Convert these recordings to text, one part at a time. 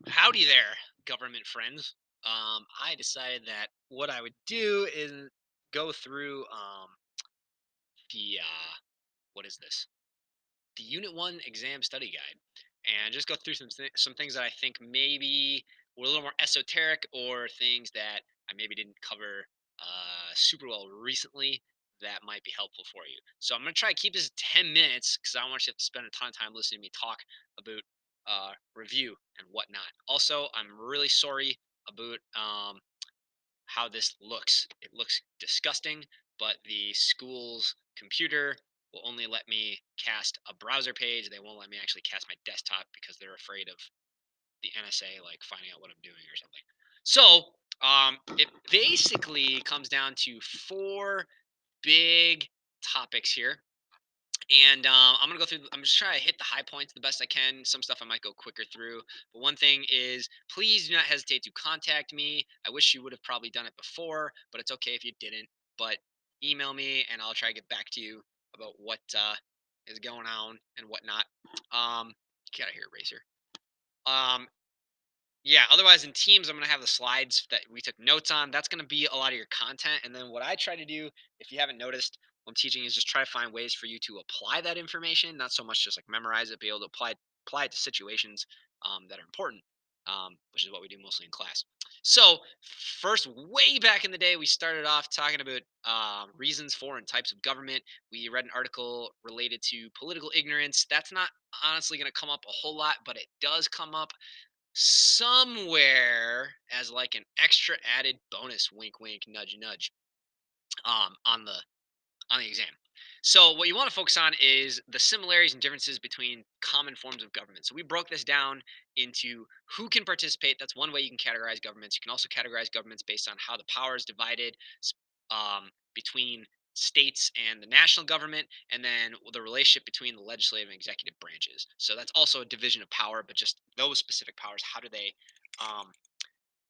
Howdy there, government friends. I decided that what I would do is go through the what is this? The Unit One exam study guide, and just go through some things that I think maybe were a little more esoteric, or things that I maybe didn't cover super well recently that might be helpful for you. So I'm gonna try to keep this 10 minutes because I don't want you to have to spend a ton of time listening to me talk about review and whatnot. Also, I'm really sorry about how this looks. It looks disgusting, but the school's computer will only let me cast a browser page. They won't let me actually cast my desktop because they're afraid of the NSA like finding out what I'm doing or something. So, it basically comes down to four big topics here, and I'm gonna go through. I'm just trying to hit the high points the best I can. Some stuff I might go quicker through. But one thing is, please do not hesitate to contact me. I wish you would have probably done it before, but it's okay if you didn't. But email me, and I'll try to get back to you about what is going on and whatnot. Get out of here, Racer. Um, yeah, otherwise in Teams, I'm gonna have the slides that we took notes on. That's gonna be a lot of your content. And then what I try to do, if you haven't noticed, when I'm teaching, is just try to find ways for you to apply that information, not so much just like memorize it, be able to apply it to situations that are important, which is what we do mostly in class. So first, way back in the day, we started off talking about reasons for and types of government. We read an article related to political ignorance. That's not honestly going to come up a whole lot, but it does come up somewhere as like an extra added bonus, wink wink, nudge nudge, um on the on the exam. So what you want to focus on is the similarities and differences between common forms of government. So we broke this down into who can participate. That's one way you can categorize governments. You can also categorize governments based on how the power is divided between states and the national government, and then the relationship between the legislative and executive branches. So that's also a division of power, but just those specific powers, how do they um,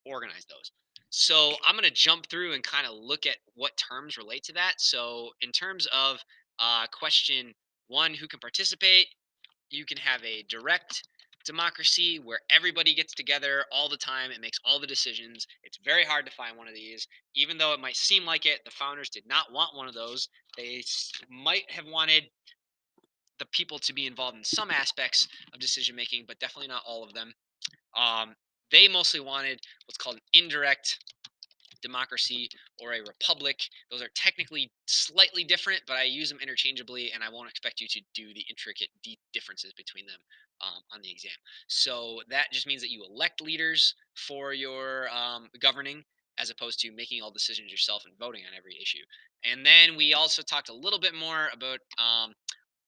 organize those? So I'm going to jump through and kind of look at what terms relate to that. So in terms of question one, who can participate? You can have a direct democracy where everybody gets together all the time and makes all the decisions. It's very hard to find one of these. Even though it might seem like it, the founders did not want one of those. They might have wanted the people to be involved in some aspects of decision making, but definitely not all of them. Um, they mostly wanted what's called an indirect democracy or a republic. Those are technically slightly different, but I use them interchangeably, and I won't expect you to do the intricate, deep differences between them on the exam. So that just means that you elect leaders for your governing, as opposed to making all decisions yourself and voting on every issue. And then we also talked a little bit more about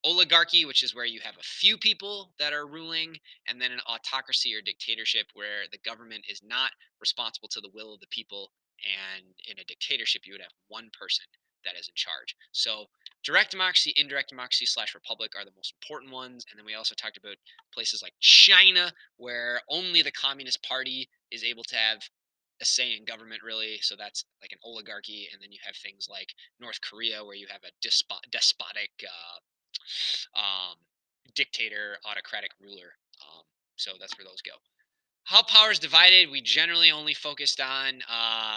oligarchy, which is where you have a few people that are ruling, and then an autocracy or dictatorship where the government is not responsible to the will of the people. And in a dictatorship, you would have one person that is in charge. So direct democracy, indirect democracy slash republic are the most important ones. And then we also talked about places like China, where only the Communist Party is able to have a say in government, really. So that's like an oligarchy. And then you have things like North Korea, where you have a despotic um, dictator, autocratic ruler. So that's where those go. How power is divided, we generally only focused on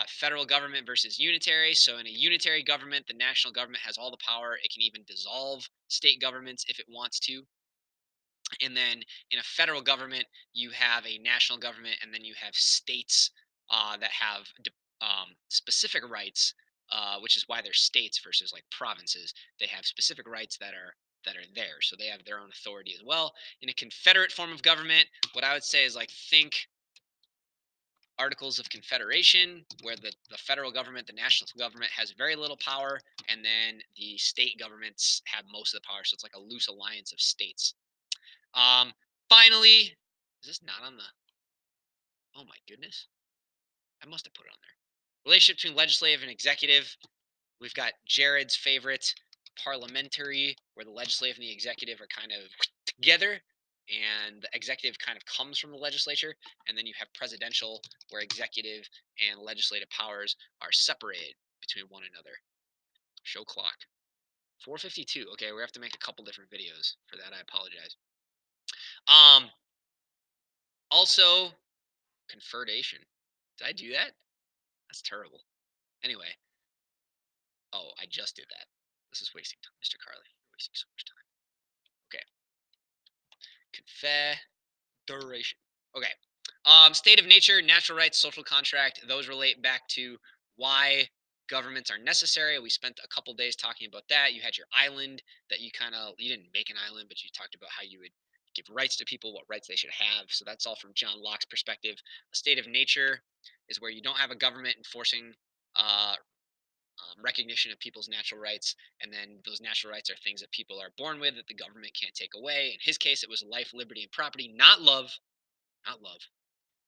federal government versus unitary. So in a unitary government, the national government has all the power. It can even dissolve state governments if it wants to. And then in a federal government, you have a national government, and then you have states that have specific rights, which is why they're states versus like provinces. They have specific rights that are there, so they have their own authority as well. In a confederate form of government, what I would say is like think Articles of Confederation, where the federal government, the national government has very little power, and then the state governments have most of the power. So it's like a loose alliance of states. Um, Finally, is this not on the? Oh my goodness, I must have put it on there. Relationship between legislative and executive. We've got Jared's favorite, parliamentary, where the legislative and the executive are kind of together, and the executive kind of comes from the legislature. And then you have presidential, where executive and legislative powers are separated between one another. Show clock. 4:52. Okay, we have to make a couple different videos for that. I apologize. Um, Also, Conferration. Did I do that? That's terrible. Anyway, oh, I just did that. This is wasting time, Mr. Carly. You're wasting so much time. Okay. Confederation. Okay. State of nature, natural rights, social contract. Those relate back to why governments are necessary. We spent a couple days talking about that. You had your island that you didn't make an island, but you talked about how you would give rights to people, what rights they should have. So that's all from John Locke's perspective. A state of nature is where you don't have a government enforcing uh, recognition of people's natural rights, and then those natural rights are things that people are born with that the government can't take away. In his case, it was life, liberty, and property, not love, not love.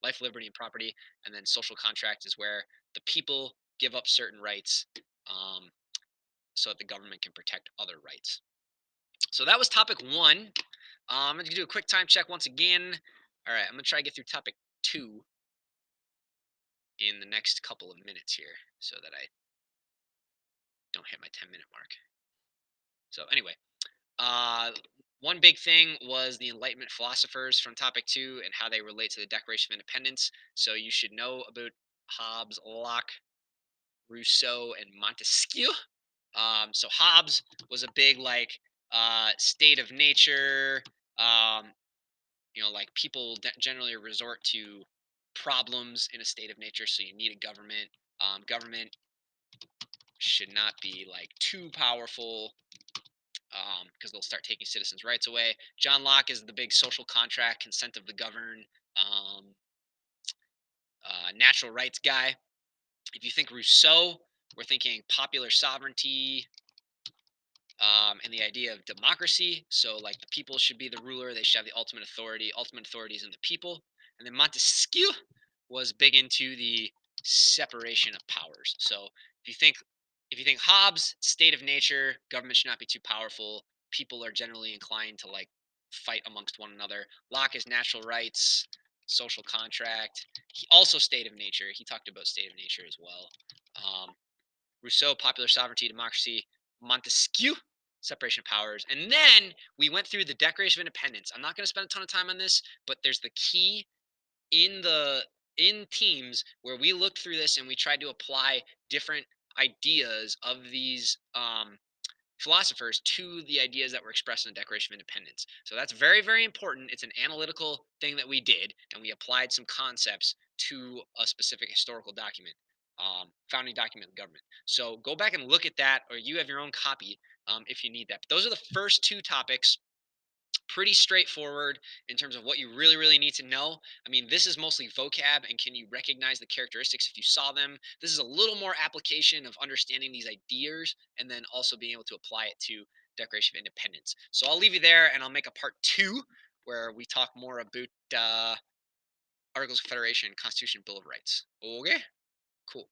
Life, liberty, and property, and then social contract is where the people give up certain rights, um, so that the government can protect other rights. So that was topic one. I'm going to do a quick time check once again. All right, I'm going to try to get through topic two in the next couple of minutes here so that I don't hit my 10-minute mark. So anyway, uh, one big thing was the Enlightenment philosophers from topic two and how they relate to the Declaration of Independence. So you should know about Hobbes, Locke, Rousseau, and Montesquieu. So Hobbes was a big state of nature. Um, like people generally resort to problems in a state of nature, so you need a government. Government should not be like too powerful, because they'll start taking citizens' rights away. John Locke is the big social contract, consent of the governed, um, natural rights guy. If you think Rousseau, we're thinking popular sovereignty, and the idea of democracy. So, like, the people should be the ruler; they should have the ultimate authority. Ultimate authority is in the people. And then Montesquieu was big into the separation of powers. So, if you think if you think Hobbes, state of nature, government should not be too powerful. People are generally inclined to like fight amongst one another. Locke is natural rights, social contract. He also state of nature. He talked about state of nature as well. Um, Rousseau, popular sovereignty, democracy. Montesquieu, separation of powers. And then we went through the Declaration of Independence. I'm not going to spend a ton of time on this, but there's the key in teams where we looked through this and we tried to apply different ideas of these philosophers to the ideas that were expressed in the Declaration of Independence. So that's very, very important. It's an analytical thing that we did, and we applied some concepts to a specific historical document, founding document of the government. So go back and look at that, or you have your own copy if you need that. But those are the first two topics. Pretty straightforward in terms of what you really, really need to know. I mean, this is mostly vocab and can you recognize the characteristics if you saw them. This is a little more application of understanding these ideas and then also being able to apply it to Declaration of Independence. So I'll leave you there and I'll make a part two where we talk more about Articles of Confederation, Constitution, Bill of Rights. Okay, cool.